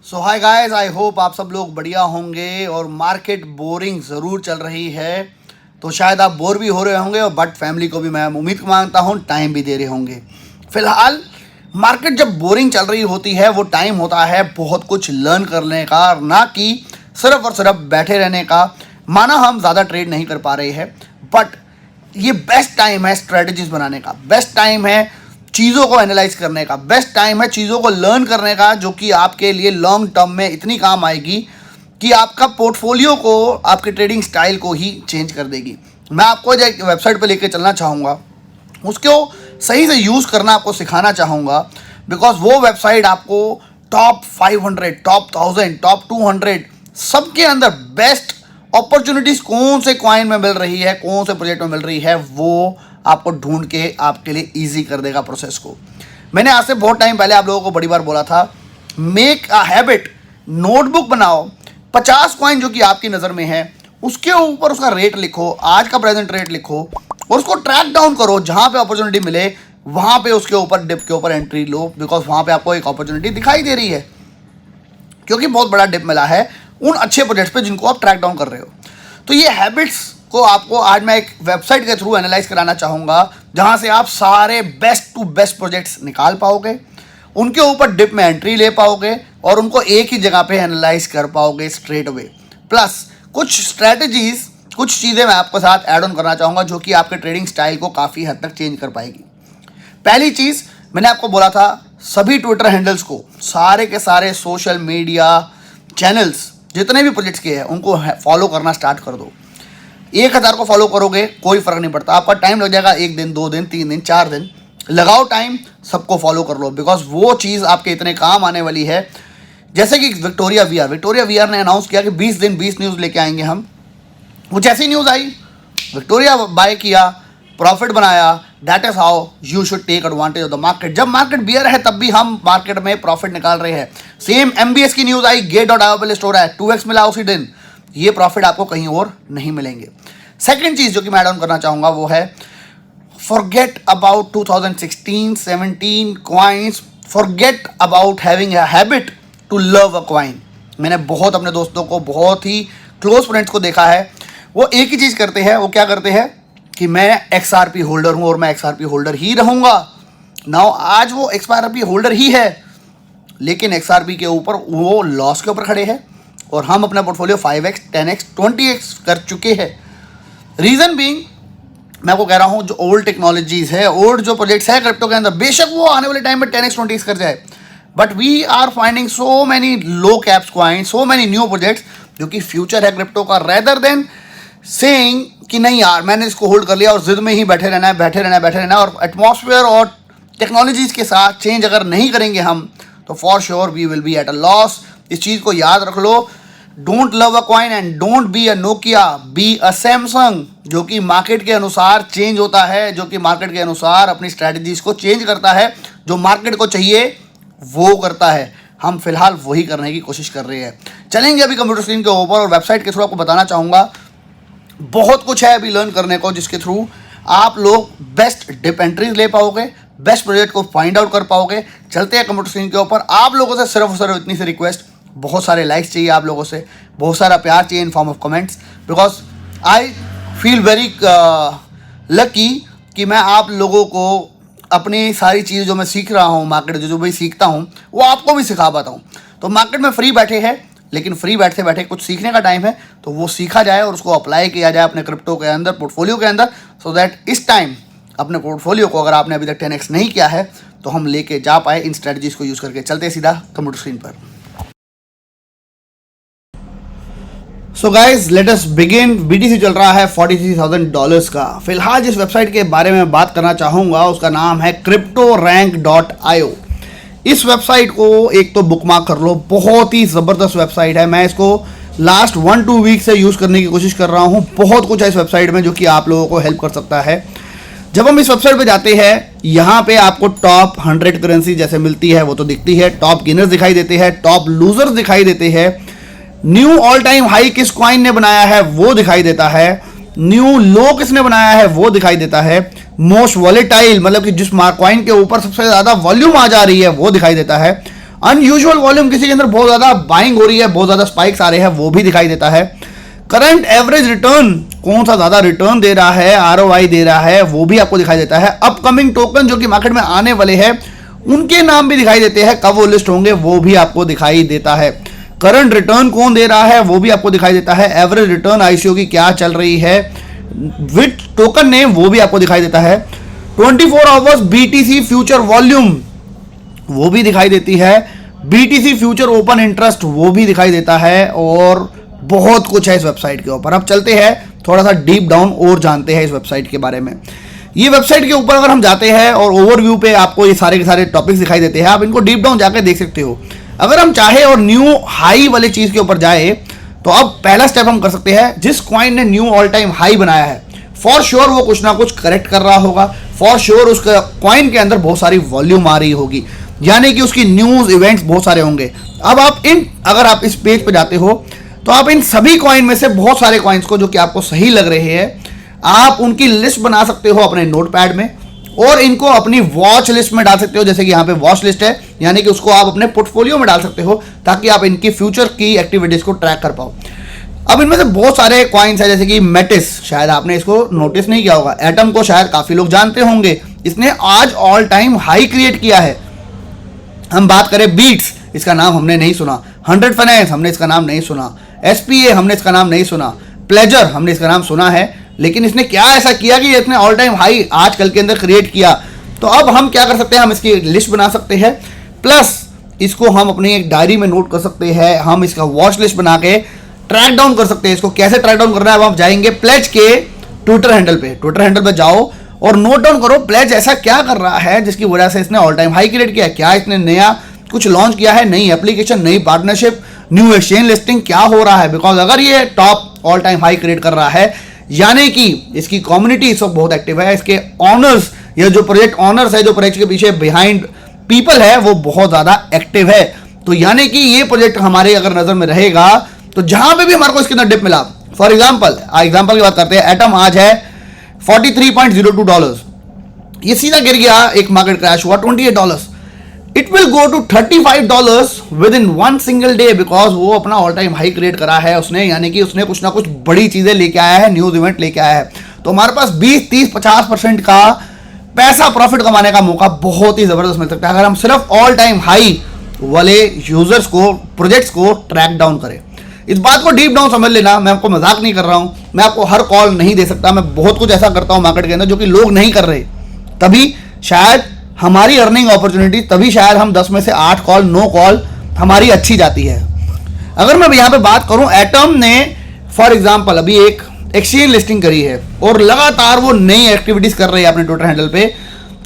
So hi guys, I hope आप सब लोग बढ़िया होंगे और मार्केट बोरिंग ज़रूर चल रही है। तो शायद आप बोर भी हो रहे होंगे और बट फैमिली को भी मैं उम्मीद मांगता हूँ टाइम भी दे रहे होंगे। फिलहाल मार्केट जब बोरिंग चल रही होती है वो टाइम होता है बहुत कुछ लर्न करने का, ना कि सिर्फ और सिर्फ बैठे रहने का। माना हम ज़्यादा ट्रेड नहीं कर पा रहे हैं, बट ये बेस्ट टाइम है स्ट्रेटजीज बनाने का, बेस्ट टाइम है चीज़ों को एनालाइज करने का, बेस्ट टाइम है चीज़ों को लर्न करने का, जो कि आपके लिए लॉन्ग टर्म में इतनी काम आएगी कि आपका पोर्टफोलियो को, आपके ट्रेडिंग स्टाइल को ही चेंज कर देगी। मैं आपको जो एक वेबसाइट पर लेके चलना चाहूँगा, उसको सही से यूज़ करना आपको सिखाना चाहूँगा, बिकॉज वो वेबसाइट आपको टॉप 500, टॉप 1000, टॉप 200 सबके अंदर बेस्ट अपॉर्चुनिटीज़ कौन से कॉइन में मिल रही है, कौन से प्रोजेक्ट में मिल रही है, वो आपको ढूंढ के आपके लिए इजी कर देगा प्रोसेस को। मैंने आज से बहुत टाइम पहले आप लोगों को बड़ी बार बोला था, मेक अ हैबिट, नोटबुक बनाओ, 50 कॉइन जो कि आपकी नज़र में है उसके ऊपर उसका रेट लिखो, आज का प्रेजेंट रेट लिखो और उसको ट्रैक डाउन करो। जहाँ पे अपॉर्चुनिटी मिले वहाँ पे उसके ऊपर डिप के ऊपर एंट्री लो, बिकॉज वहाँ पे आपको एक अपॉर्चुनिटी दिखाई दे रही है, क्योंकि बहुत बड़ा डिप मिला है उन अच्छे प्रोजेक्ट्स पे जिनको आप ट्रैक डाउन कर रहे हो। तो ये हैबिट्स को आपको आज मैं एक वेबसाइट के थ्रू एनालाइज कराना चाहूँगा, जहाँ से आप सारे बेस्ट टू बेस्ट प्रोजेक्ट्स निकाल पाओगे, उनके ऊपर डिप में एंट्री ले पाओगे और उनको एक ही जगह पे एनालाइज कर पाओगे स्ट्रेट अवे। प्लस कुछ स्ट्रैटेजीज, कुछ चीज़ें मैं आपके साथ ऐड ऑन करना चाहूँगा जो कि आपके ट्रेडिंग स्टाइल को काफ़ी हद तक चेंज कर पाएगी। पहली चीज़, मैंने आपको बोला था सभी ट्विटर हैंडल्स को, सारे के सारे सोशल मीडिया चैनल्स जितने भी प्रोजेक्ट्स के हैं उनको फॉलो करना स्टार्ट कर दो। 1000 को फॉलो करोगे कोई फ़र्क नहीं पड़ता, आपका टाइम लग जाएगा 1 दिन, 2 दिन, 3 दिन, 4 दिन, लगाओ टाइम, सबको फॉलो कर लो, बिकॉज वो चीज़ आपके इतने काम आने वाली है। जैसे कि विक्टोरिया वीआर ने अनाउंस किया कि 20 दिन 20 न्यूज़ लेके आएंगे हम। वो जैसी न्यूज़ आई, विक्टोरिया बाय किया, प्रॉफिट बनाया। That is how you should take advantage of the market. जब मार्केट बियर है तब भी हम मार्केट में प्रॉफिट निकाल रहे हैं। सेम MBS की न्यूज़ आई, Gate.io पे लिस्ट हो रहा है, 2x मिला उसी दिन। ये प्रॉफिट आपको कहीं और नहीं मिलेंगे। सेकेंड चीज़ जो कि मैं ऐड ऑन करना चाहूँगा वो है, forget about 2016, 17 coins, forget about having a habit to love a coin. मैंने बहुत अपने दोस्तों को, बहुत ही क्लोज फ्रेंड्स को देखा है, वो एक ही चीज़ करते हैं। वो क्या करते हैं कि मैं XRP होल्डर हूँ और मैं XRP होल्डर ही रहूँगा। नाउ आज वो XRP होल्डर ही है, लेकिन XRP के ऊपर वो लॉस के ऊपर खड़े हैं और हम अपना पोर्टफोलियो 5x, 10x, 20x कर चुके हैं। रीज़न बीइंग, मैं आपको कह रहा हूँ, जो ओल्ड टेक्नोलॉजीज़ है, ओल्ड जो प्रोजेक्ट्स है क्रिप्टो के अंदर, बेशक वो आने वाले टाइम में 10x, 20x कर जाए, but we are finding so many low caps coin, so many new projects जो कि फ्यूचर है क्रिप्टो का, रेदर देन सेइंग कि नहीं यार मैंने इसको होल्ड कर लिया और जिद में ही बैठे रहना है। और एटमॉस्फेयर और टेक्नोलॉजीज़ के साथ चेंज अगर नहीं करेंगे हम, तो for sure we will be at a loss. इस चीज़ को याद रख लो। Don't love a coin and don't be a Nokia, be a Samsung, जो कि मार्केट के अनुसार चेंज होता है, जो कि मार्केट के अनुसार अपनी स्ट्रैटेजीज को चेंज करता है, जो मार्केट को चाहिए वो करता है। हम फिलहाल वही करने की कोशिश कर रहे हैं। चलेंगे अभी कंप्यूटर स्क्रीन के ऊपर और वेबसाइट के थ्रू आपको बताना चाहूँगा, बहुत कुछ है अभी लर्न करने को, जिसके थ्रू आप लोग बेस्ट डिप एंट्रीज ले पाओगे, बेस्ट प्रोजेक्ट को फाइंड आउट कर पाओगे। चलते हैं कंप्यूटर स्क्रीन के ऊपर। आप लोगों से सिर्फ और सिर्फ इतनी सी रिक्वेस्ट, बहुत सारे लाइक्स चाहिए आप लोगों से, बहुत सारा प्यार चाहिए in form of comments, because I feel very lucky कि मैं आप लोगों को अपनी सारी चीज़ जो मैं सीख रहा हूँ, मार्केट जो भी सीखता हूँ वो आपको भी सिखा पाता हूँ। तो मार्केट में फ्री बैठे हैं, लेकिन फ्री बैठते बैठे कुछ सीखने का टाइम है, तो वो सीखा जाए और उसको अप्लाई किया जाए अपने क्रिप्टो के अंदर, पोर्टफोलियो के अंदर, सो दैट इस टाइम अपने पोर्टफोलियो को, अगर आपने अभी तक 10x नहीं किया है, तो हम लेके जा पाए इन स्ट्रेटजीज को यूज़ करके। चलते सीधा कंप्यूटर स्क्रीन पर। So guys let us begin. BTC चल रहा है $43,000 का। फिलहाल जिस वेबसाइट के बारे में बात करना चाहूँगा उसका नाम है CryptoRank.io। इस वेबसाइट को एक तो बुकमार्क कर लो, बहुत ही ज़बरदस्त वेबसाइट है। मैं इसको लास्ट 1-2 वीक से यूज़ करने की कोशिश कर रहा हूँ। बहुत कुछ है इस वेबसाइट में जो कि आप लोगों को हेल्प कर सकता है। जब हम इस वेबसाइट पे जाते हैं, यहाँ पे आपको टॉप 100 करेंसी जैसे मिलती है वो तो दिखती है, टॉप गेनर्स दिखाई देते हैं, टॉप लूजर्स दिखाई देते हैं, न्यू ऑल टाइम हाई किस कॉइन ने बनाया है वो दिखाई देता है, न्यू लो किसने बनाया है वो दिखाई देता है, मोस्ट वॉलेटाइल मतलब कि जिस कॉइन के ऊपर सबसे ज़्यादा वॉल्यूम आ जा रही है वो दिखाई देता है, अनयूजुअल वॉल्यूम, किसी के अंदर बहुत ज़्यादा बाइंग हो रही है, बहुत ज़्यादा स्पाइक्स आ रहे हैं, वो भी दिखाई देता है। करंट एवरेज रिटर्न, कौन सा ज़्यादा रिटर्न दे रहा है, आरओआई दे रहा है, वो भी आपको दिखाई देता है। अपकमिंग टोकन जो कि मार्केट में आने वाले हैं उनके नाम भी दिखाई देते हैं, कब वो लिस्ट होंगे वो भी आपको दिखाई देता है। करंट रिटर्न कौन दे रहा है वो भी आपको दिखाई देता है। एवरेज रिटर्न आईसीओ की क्या चल रही है, विच टोकन नेम, वो भी आपको दिखाई देता है। 24 आवर्स बीटीसी फ्यूचर वॉल्यूम वो भी दिखाई देती है। बीटीसी फ्यूचर ओपन इंटरेस्ट वो भी दिखाई देता है, और बहुत कुछ है इस वेबसाइट के ऊपर। अब चलते हैं थोड़ा सा डीप डाउन और जानते हैं इस वेबसाइट के बारे में। ये वेबसाइट के ऊपर अगर हम जाते हैं और ओवरव्यू पे आपको ये सारे के सारे टॉपिक्स दिखाई देते हैं, आप इनको डीप डाउन जाकर देख सकते हो। अगर हम चाहे और न्यू हाई वाली चीज के ऊपर जाए तो अब पहला स्टेप हम कर सकते हैं, जिस कॉइन ने न्यू ऑल टाइम हाई बनाया है फॉर श्योर वो कुछ ना कुछ करेक्ट कर रहा होगा, फॉर श्योर उसका कॉइन के अंदर बहुत सारी वॉल्यूम आ रही होगी, यानी कि उसकी न्यूज इवेंट्स बहुत सारे होंगे। अब आप अगर आप इस पेज पे जाते हो तो आप इन सभी कॉइन में से बहुत सारे कॉइन्स को जो कि आपको सही लग रहे हैं, आप उनकी लिस्ट बना सकते हो अपने नोटपैड में, और इनको अपनी वॉच लिस्ट में डाल सकते हो। जैसे कि यहाँ पे वॉच लिस्ट है, यानी कि उसको आप अपने पोर्टफोलियो में डाल सकते हो ताकि आप इनकी फ्यूचर की एक्टिविटीज को ट्रैक कर पाओ। अब इनमें से बहुत सारे कॉइन्स है, जैसे कि मेटिस, शायद आपने इसको नोटिस नहीं किया होगा। एटम को शायद काफी लोग जानते होंगे, इसने आज ऑल टाइम हाई क्रिएट किया है। हम बात करें बीट्स, इसका नाम हमने नहीं सुना। 100 फाइनेंस, हमने इसका नाम नहीं सुना। एसपीए, हमने इसका नाम नहीं सुना। प्लेजर, हमने इसका नाम सुना है, लेकिन इसने क्या ऐसा किया कि इसने ऑल टाइम हाई आज कल के अंदर क्रिएट किया। तो अब हम क्या कर सकते हैं, हम इसकी लिस्ट बना सकते हैं, प्लस इसको हम अपनी एक डायरी में नोट कर सकते हैं। हम इसका वॉच लिस्ट बना के ट्रैक डाउन कर सकते हैं। इसको कैसे ट्रैक डाउन करना है, अब आप जाएंगे प्लेज के ट्विटर हैंडल पे जाओ और नोट डाउन करो प्लेज ऐसा क्या कर रहा है जिसकी वजह से इसने ऑल टाइम हाई क्रिएट किया। क्या इसने नया कुछ लॉन्च किया है, नई एप्लीकेशन, नई पार्टनरशिप, न्यू एक्सचेंज लिस्टिंग, क्या हो रहा है। बिकॉज अगर ये top all time high create कर रहा है, यानी कि इसकी कम्युनिटी इस वक्त बहुत एक्टिव है, इसके ऑनर्स या जो प्रोजेक्ट ऑनर्स है, जो प्रोजेक्ट के पीछे बिहाइंड पीपल है, वो बहुत ज्यादा एक्टिव है। तो यानी कि ये प्रोजेक्ट हमारे अगर नजर में रहेगा तो जहां पे भी हमारे को इसके अंदर डिप मिला, फॉर एग्जाम्पल की बात करते हैं, एटम आज है $43.02, ये सीधा गिर गया, एक मार्केट क्रैश हुआ $28, it will go to $35 within one single day, because वो अपना ऑल टाइम हाई क्रिएट करा है उसने, यानी कि उसने कुछ ना कुछ बड़ी चीजें लेके आया है, न्यूज इवेंट लेके आया है। तो हमारे पास 20, 30, 50% का पैसा प्रॉफिट कमाने का मौका बहुत ही जबरदस्त मिल सकता है अगर हम सिर्फ ऑल टाइम हाई वाले यूजर्स को, प्रोजेक्ट्स को ट्रैक डाउन करें। इस बात को डीप डाउन समझ लेना, मैं आपको मजाक नहीं कर रहा हूं, मैं आपको हर कॉल नहीं दे सकता, मैं बहुत कुछ ऐसा करता हूं मार्केट के अंदर जो कि लोग नहीं कर रहे, तभी शायद हमारी अर्निंग अपॉर्चुनिटी, तभी शायद हम 10 में से 8 कॉल, 9 कॉल हमारी अच्छी जाती है। अगर मैं यहाँ पे बात करूं, एटम ने फॉर एग्जांपल अभी एक एक्सचेंज लिस्टिंग करी है और लगातार वो नई एक्टिविटीज कर रही है अपने ट्विटर हैंडल पे,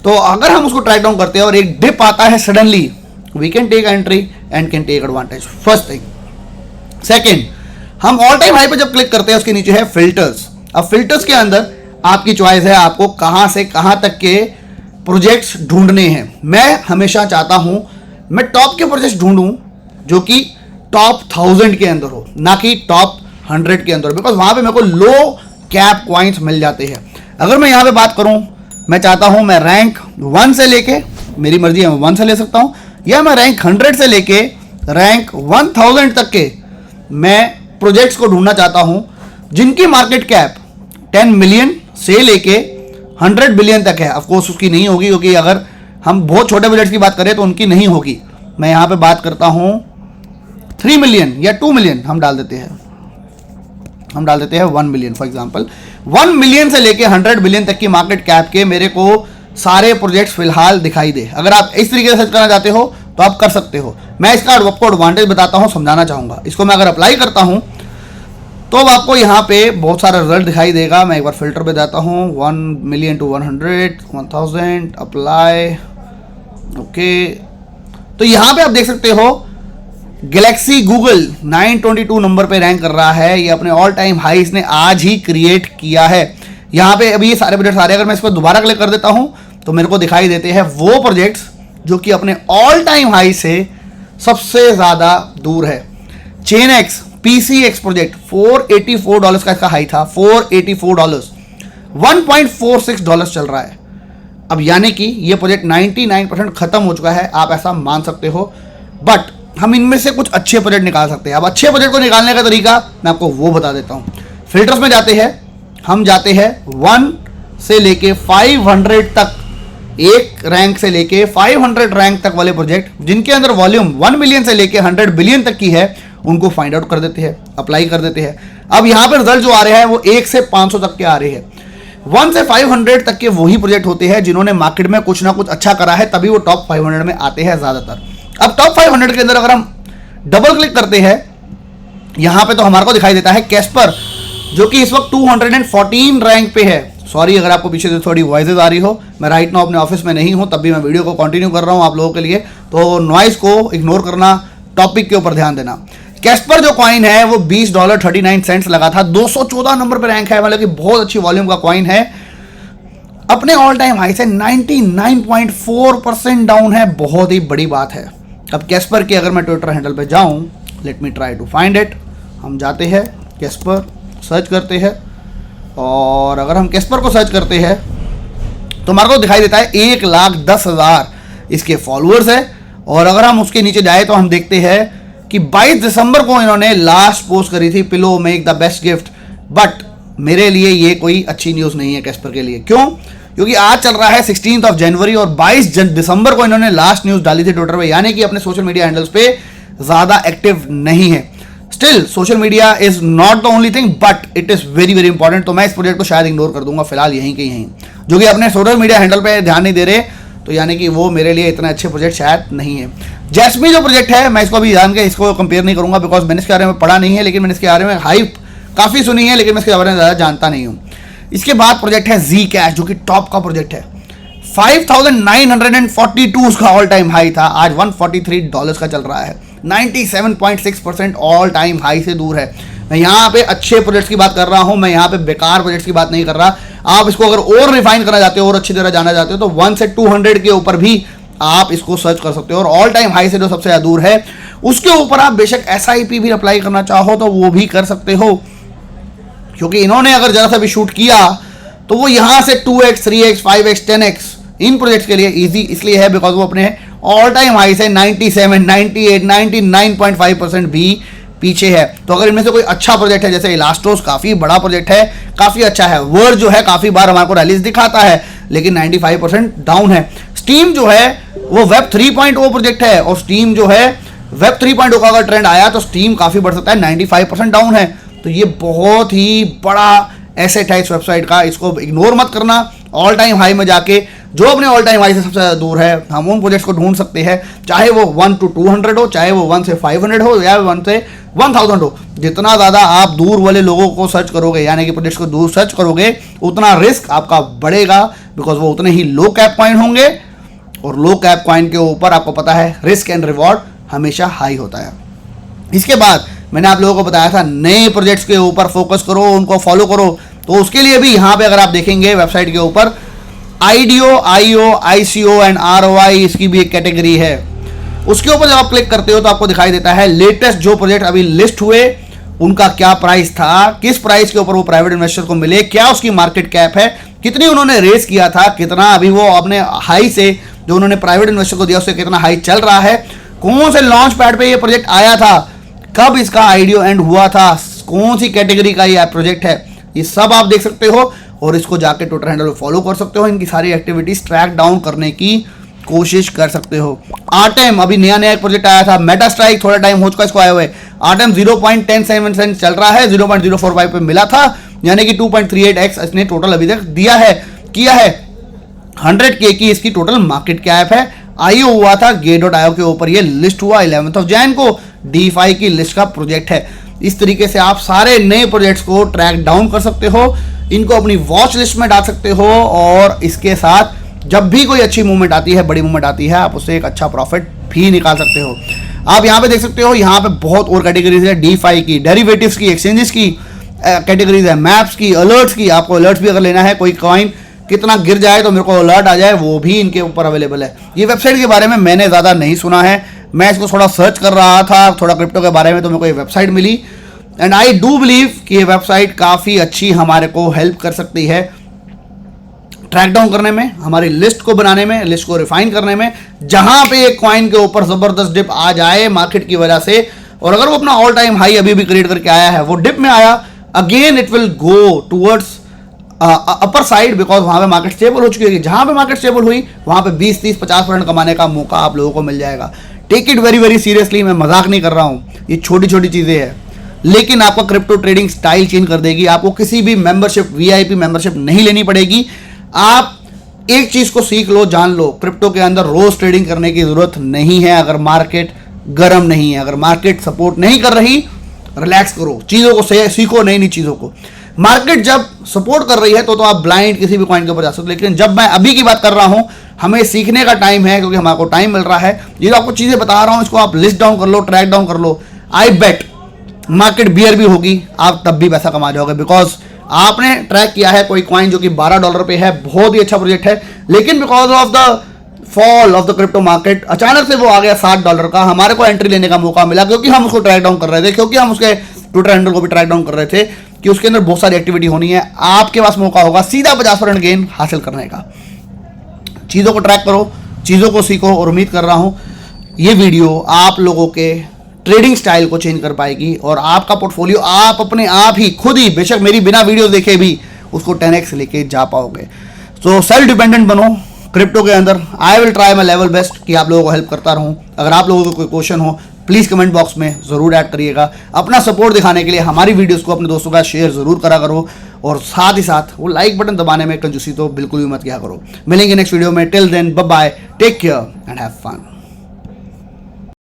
तो अगर हम उसको ट्रैक डाउन करते हैं और एक डिप आता है suddenly, we can take entry and can take advantage, first thing. Second, हम ऑल टाइम हाई पे जब क्लिक करते हैं उसके नीचे है फिल्टर्स। अब फिल्टर्स के अंदर आपकी चॉइस है, आपको कहां से कहां तक के प्रोजेक्ट्स ढूंढने हैं। मैं हमेशा चाहता हूं मैं टॉप के प्रोजेक्ट्स ढूंढूं जो कि टॉप 1000 के अंदर हो, ना कि टॉप 100 के अंदर, बिकॉज वहां पे मेरे को लो कैप कॉइन्स मिल जाते हैं। अगर मैं यहां पे बात करूं, मैं चाहता हूं मैं रैंक 1 से लेके, मेरी मर्जी है मैं 1 से ले सकता हूं, या मैं रैंक 100 से लेके रैंक 1000 तक के मैं प्रोजेक्ट्स को ढूंढना चाहता हूं जिनकी मार्केट कैप 10 मिलियन से लेके 100 बिलियन तक है। ऑफ कोर्स उसकी नहीं होगी, क्योंकि अगर हम बहुत छोटे बजट्स की बात करें तो उनकी नहीं होगी। मैं यहां पे बात करता हूं 3 मिलियन या 2 मिलियन हम डाल देते हैं 1 मिलियन फॉर एग्जांपल। 1 मिलियन से लेके 100 बिलियन तक की मार्केट कैप के मेरे को सारे प्रोजेक्ट्स फिलहाल दिखाई दे। अगर आप इस तरीके से सर्च करना चाहते हो तो आप कर सकते हो। मैं इसका आपको एडवांटेज बताता हूं, समझाना चाहूंगा। इसको मैं अगर अप्लाई करता हूं तो अब आपको यहाँ पे बहुत सारा रिजल्ट दिखाई देगा। मैं एक बार फिल्टर पे जाता हूँ, 1 मिलियन टू 100, 1000, अप्लाई, ओके। तो यहाँ पे आप देख सकते हो गैलेक्सी गूगल 922 नंबर पे रैंक कर रहा है। ये अपने ऑल टाइम हाई इसने आज ही क्रिएट किया है। यहाँ पे अभी ये सारे प्रोजेक्ट्स आ रहे हैं। अगर मैं इसको दोबारा क्लिक कर देता हूँ तो मेरे को दिखाई देते हैं वो प्रोजेक्ट्स जो कि अपने ऑल टाइम हाई से सबसे ज़्यादा दूर है। चेन एक्स PCX प्रोजेक्ट $484 का इसका हाई था, $484, $1.46 चल रहा है अब, यानी कि ये प्रोजेक्ट 99% खत्म हो चुका है, आप ऐसा मान सकते हो। बट हम इनमें से कुछ अच्छे प्रोजेक्ट निकाल सकते हैं। अब अच्छे प्रोजेक्ट को निकालने का तरीका मैं आपको वो बता देता हूँ। फिल्टर्स में जाते हैं, हम जाते हैं 1 से लेके 500 तक, एक रैंक से लेके 500 रैंक तक वाले प्रोजेक्ट जिनके अंदर वॉल्यूम 1 मिलियन से लेके 100 बिलियन तक की है, उनको फाइंड आउट कर देते हैं, अप्लाई कर देते हैं। अब यहाँ पर रिजल्ट जो आ रहे हैं वो 1 से 500 तक के आ रहे हैं। 1 से 500 तक के वही प्रोजेक्ट होते हैं जिन्होंने मार्केट में कुछ ना कुछ अच्छा करा है, तभी वो टॉप 500 में आते हैं ज्यादातर। अब टॉप 500 के अंदर अगर हम डबल क्लिक करते हैं, यहां पे तो हमारे को दिखाई देता है कैस्पर, जो कि इस वक्त 214 रैंक पे है। सॉरी अगर आपको पीछे से थोड़ी वॉइसेज आ रही हो, मैं राइट नाउ अपने ऑफिस में नहीं हूं, तब भी मैं वीडियो को कंटिन्यू कर रहा हूं आप लोगों के लिए, तो नॉइज को इग्नोर करना, टॉपिक के ऊपर ध्यान देना। कैस्पर जो कॉइन है वो $20.39 लगा था, 214 नंबर पर रैंक है, मतलब कि बहुत अच्छी वॉल्यूम का कॉइन है। अपने ऑल टाइम हाई से 99.4% डाउन है, बहुत ही बड़ी बात है। अब कैस्पर के अगर मैं ट्विटर हैंडल पे जाऊं, let me try to find it, हम जाते हैं कैस्पर, सर्च करते हैं, और अगर हम कैस्पर को सर्च करते हैं तो हमारे को दिखाई देता है 1,10,000 इसके फॉलोअर्स है। और अगर हम उसके नीचे जाए तो हम देखते हैं कि 22 दिसंबर को इन्होंने लास्ट पोस्ट करी थी, pillow make the best gift. But मेरे लिए ये कोई अच्छी न्यूज़ नहीं है कैस्पर के लिए। क्यों? क्योंकि आज चल रहा है 16 जनवरी और 22 दिसंबर को इन्होंने लास्ट न्यूज़ डाली थी ट्विटर पे, यानी कि अपने सोशल मीडिया हैंडल्स पे ज़्यादा एक्टिव नहीं है। Still social media is not the only thing, but it is very very important. तो मैं इस प्रोजेक्ट को शायद इग्नोर कर दूंगा फिलहाल यहीं के यहीं, जो कि अपने सोशल मीडिया हैंडल पे ध्यान नहीं दे रहे, तो यानी कि वो मेरे लिए इतने अच्छे प्रोजेक्ट शायद नहीं है। जैस्मी जो प्रोजेक्ट है, मैं इसको अभी जान के इसको कंपेयर नहीं करूंगा, बिकॉज मैंने इसके बारे में पढ़ा नहीं है, लेकिन मैंने इसके बारे में हाइप काफ़ी सुनी है, लेकिन मैं इसके बारे में ज़्यादा जानता नहीं हूँ। इसके बाद प्रोजेक्ट है जी कैश, जो कि टॉप का प्रोजेक्ट है। 5,942 उसका ऑल टाइम हाई था, आज $143 का चल रहा है, 97.6% ऑल टाइम हाई से दूर है। मैं यहाँ पे अच्छे प्रोजेक्ट्स की बात कर रहा हूँ, मैं यहाँ पे बेकार प्रोजेक्ट्स की बात नहीं कर रहा। आप इसको अगर और रिफाइन करना चाहते हो और अच्छी तरह जाना चाहते हो तो 1 से 200 के ऊपर भी आप इसको सर्च कर सकते हो, और ऑल टाइम हाई से जो सबसे ज़्यादा दूर है उसके ऊपर आप बेशक SIP भी अप्लाई करना चाहो तो वो भी कर सकते हो, क्योंकि इन्होंने अगर जरा सा भी शूट किया तो वो यहाँ से 2x 3x 5x 10x इन प्रोजेक्ट्स के लिए इजी इसलिए है बिकॉज वो अपने ऑल टाइम हाई से 97 98 99.5% भी पीछे है। तो अगर इनमें से कोई अच्छा प्रोजेक्ट है, जैसे इलास्टोस काफ़ी बड़ा प्रोजेक्ट है, काफ़ी अच्छा है। वर्ड जो है काफ़ी बार हमारे को रैलीज दिखाता है, लेकिन 95% डाउन है। स्टीम जो है वो वेब 3.0 प्रोजेक्ट है, और स्टीम जो है वेब 3.0 का अगर ट्रेंड आया तो स्टीम काफ़ी बढ़ सकता है, 95% डाउन है। तो ये बहुत ही बड़ा एसेट है इस वेबसाइट का, इसको इग्नोर मत करना। ऑल टाइम हाई में जाके जो अपने ऑल टाइम हाई से सबसे ज़्यादा दूर है, हम उन प्रोजेक्ट्स को ढूंढ सकते हैं, चाहे वो 1 to 200 हो, चाहे वो 1 से 500 हो, या 1 से 1000 हो। जितना ज़्यादा आप दूर वाले लोगों को सर्च करोगे, यानी कि प्रोजेक्ट्स को दूर सर्च करोगे, उतना रिस्क आपका बढ़ेगा, बिकॉज वो उतने ही लो कैप कॉइन होंगे, और लो कैप कॉइन के ऊपर आपको पता है रिस्क एंड रिवॉर्ड हमेशा हाई होता है। इसके बाद मैंने आप लोगों को बताया था नए प्रोजेक्ट्स के ऊपर फोकस करो, उनको फॉलो करो। तो उसके लिए भी यहाँ पे अगर आप देखेंगे वेबसाइट के ऊपर IDO, IO, ICO and ROI इसकी भी एक कैटेगरी है। उसके ऊपर जब आप क्लिक करते हो तो आपको दिखाई देता है लेटेस्ट जो प्रोजेक्ट अभी लिस्ट हुए उनका क्या प्राइस था, किस प्राइस के ऊपर वो प्राइवेट इन्वेस्टर को मिले, क्या उसकी मार्केट कैप है, कितनी उन्होंने रेस किया था, कितना अभी वो अपने हाई से जो उन्होंने प्राइवेट इन्वेस्टर को दिया उससे कितना हाई चल रहा है, कौन से लॉन्च पैड पे ये प्रोजेक्ट आया था, कब इसका IDO एंड हुआ था, कौन सी कैटेगरी का ये प्रोजेक्ट है, ये सब आप देख सकते हो। और इसको जाके ट्विटर हैंडल पे फॉलो कर सकते हो, इनकी सारी एक्टिविटीज ट्रैक डाउन करने की कोशिश कर सकते हो। आर्टेम अभी नया एक प्रोजेक्ट आया था, मेटा स्ट्राइक थोड़ा टाइम हो चुका इसको आए हुए। आर्टेम 0.10 सेंट चल रहा है, 0.045 पे मिला था, यानी कि 2.38x इसने टोटल अभी तक दिया है, किया है। 100K की इसकी टोटल मार्केट कैप है। IO हुआ था Gate.io के ऊपर, ये लिस्ट हुआ 11 जनवरी को, DeFi की लिस्ट का प्रोजेक्ट है। इस तरीके से आप सारे नए प्रोजेक्ट्स को ट्रैक डाउन कर सकते हो, इनको अपनी वॉच लिस्ट में डाल सकते हो, और इसके साथ जब भी कोई अच्छी मूवमेंट आती है, बड़ी मूवमेंट आती है, आप उससे एक अच्छा प्रॉफिट भी निकाल सकते हो। आप यहाँ पे देख सकते हो, यहाँ पे बहुत और कैटेगरीज है, DeFi की, डेरिवेटिव्स की, एक्सचेंजेस की कैटेगरीज है, मैप्स की, अलर्ट्स की। आपको अलर्ट्स भी अगर लेना है, कोई कॉइन कितना गिर जाए तो मेरे को अलर्ट आ जाए, वो भी इनके ऊपर अवेलेबल है। ये वेबसाइट के बारे में मैंने ज़्यादा नहीं सुना है, मैं इसको थोड़ा सर्च कर रहा था थोड़ा क्रिप्टो के बारे में, तो मेरे को ये वेबसाइट मिली, एंड आई डू बिलीव कि ये वेबसाइट काफ़ी अच्छी हमारे को हेल्प कर सकती है ट्रैक डाउन करने में, हमारी लिस्ट को बनाने में, लिस्ट को रिफाइन करने में। जहां पे एक कॉइन के ऊपर जबरदस्त डिप आ जाए मार्केट की वजह से, और अगर वो अपना ऑल टाइम हाई अभी भी क्रिएट करके आया है, वो डिप में आया, again it will go towards upper side, because वहां पे मार्केट स्टेबल हो चुकी है। जहां पे मार्केट स्टेबल हुई वहां पे 20-30-50% कमाने का मौका आप लोगों को मिल जाएगा। Take it very very seriously, मैं मजाक नहीं कर रहा हूं, ये छोटी छोटी चीजें हैं, लेकिन आपका क्रिप्टो ट्रेडिंग स्टाइल चेंज कर देगी। आपको किसी भी मेंबरशिप, वीआईपी मेंबरशिप नहीं लेनी पड़ेगी। आप एक चीज को सीख लो, जान लो, क्रिप्टो के अंदर रोज ट्रेडिंग करने की जरूरत नहीं है। अगर मार्केट गर्म नहीं है, अगर मार्केट सपोर्ट नहीं कर रही, रिलैक्स करो, चीजों को सीखो, नई नई चीजों को। मार्केट जब सपोर्ट कर रही है तो आप ब्लाइंड किसी भी कॉइन के ऊपर जा सकते हो, लेकिन जब मैं अभी की बात कर रहा हूं, हमें सीखने का टाइम है, क्योंकि हमारे को टाइम मिल रहा है। ये जो आपको चीजें बता रहा हूं, इसको आप लिस्ट डाउन कर लो, ट्रैक डाउन कर लो। आई बेट मार्केट बियर भी होगी, आप तब भी पैसा कमा जाओगे, बिकॉज आपने ट्रैक किया है कोई कॉइन जो कि $12 पे है, बहुत ही अच्छा प्रोजेक्ट है, लेकिन because of the fall of the crypto market अचानक से वो आ गया $60 का। हमारे को एंट्री लेने का मौका मिला क्योंकि हम उसको ट्रैक डाउन कर रहे थे, क्योंकि हम उसके ट्विटर हैंडल को भी ट्रैक डाउन कर रहे थे कि उसके अंदर बहुत सारी एक्टिविटी होनी है। आपके पास मौका होगा सीधा 50% गेन हासिल करने का। चीज़ों को ट्रैक करो, चीज़ों को सीखो, और उम्मीद कर रहा हूं ये वीडियो आप लोगों के ट्रेडिंग स्टाइल को चेंज कर पाएगी, और आपका पोर्टफोलियो आप अपने आप ही खुद ही, बेशक मेरी बिना वीडियो देखे भी, उसको 10x लेके जा पाओगे। तो सेल्फ डिपेंडेंट बनो क्रिप्टो के अंदर। I will try my level best कि आप लोगों को हेल्प करता रहूं। अगर आप लोगों को कोई क्वेश्चन हो, प्लीज़ कमेंट बॉक्स में ज़रूर ऐड करिएगा। अपना सपोर्ट दिखाने के लिए हमारी वीडियोस को अपने दोस्तों का शेयर ज़रूर करा करो, और साथ ही साथ वो लाइक बटन दबाने में कंजूसी तो बिल्कुल भी मत किया करो। मिलेंगे नेक्स्ट वीडियो में। Till then, bye bye, take care and have fun.